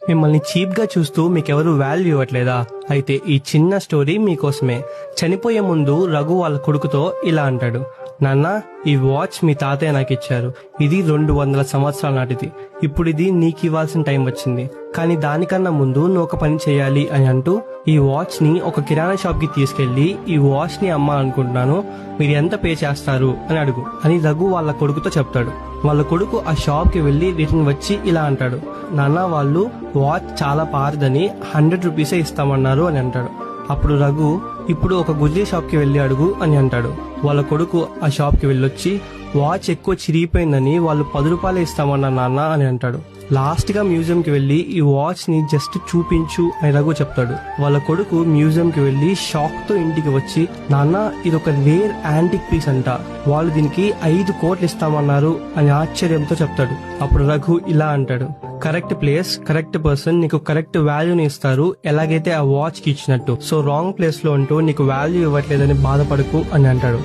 మిమ్మల్ని చీప్ గా చూస్తూ మీకెవరు వాల్యూ ఇవ్వట్లేదా? అయితే ఈ చిన్న స్టోరీ మీకోసమే. చనిపోయే ముందు రఘు వాళ్ళ కొడుకుతో ఇలా అంటాడు, నాన్న, ఈ వాచ్ మీ తాతయ్య నాకు ఇచ్చారు. ఇది 200 సంవత్సరాల నాటిది. ఇప్పుడు ఇది నీకు ఇవ్వాల్సిన టైం వచ్చింది. కానీ దానికన్నా ముందు నువ్వు ఒక పని చేయాలి అని అంటూ ఈ వాచ్ ని ఒక కిరాణా షాప్ కి తీసుకెళ్లి ఈ వాచ్ ని అమ్మాలనుకుంటున్నాను, మీరు ఎంత పే చేస్తారు అని అడుగు అని రఘు వాళ్ళ కొడుకుతో చెప్తాడు. వాళ్ళ కొడుకు ఆ షాప్ కి వెళ్లి రిటర్న్ వచ్చి ఇలా అంటాడు, నాన్న, వాళ్ళు వాచ్ చాలా పారదని 100 రూపీసే ఇస్తామన్నారు అని అంటాడు. అప్పుడు రఘు, ఇప్పుడు ఒక గుజరీ షాప్ కి వెళ్లి అడుగు అని అంటాడు. వాళ్ళ కొడుకు ఆ షాప్ కి వెళ్ళొచ్చి వాచ్ ఎక్కువ చిరిగిపోయిందని వాళ్ళు 10 రూపాయలే ఇస్తామన్నారు నాన్న అని అంటాడు. లాస్ట్ గా మ్యూజియం కి వెళ్లి ఈ వాచ్ ని జస్ట్ చూపించు అని రఘు చెప్తాడు. వాళ్ళ కొడుకు మ్యూజియం కి వెళ్లి షాక్ తో ఇంటికి వచ్చి, నాన్న, ఇది ఒక రేర్ యాంటిక్ పీస్ అంట, వాళ్ళు దీనికి 5 కోట్లు ఇస్తామన్నారు అని ఆశ్చర్యంతో చెప్తాడు. అప్పుడు రఘు ఇలా అంటాడు, కరెక్ట్ ప్లేస్, కరెక్ట్ పర్సన్ నీకు కరెక్ట్ వాల్యూని ఇస్తారు, ఎలాగైతే ఆ వాచ్ కి ఇచ్చినట్టు. సో రాంగ్ ప్లేస్ లో ఉంటూ నీకు వాల్యూ ఇవ్వట్లేదని బాధపడకు అని అంటాడు.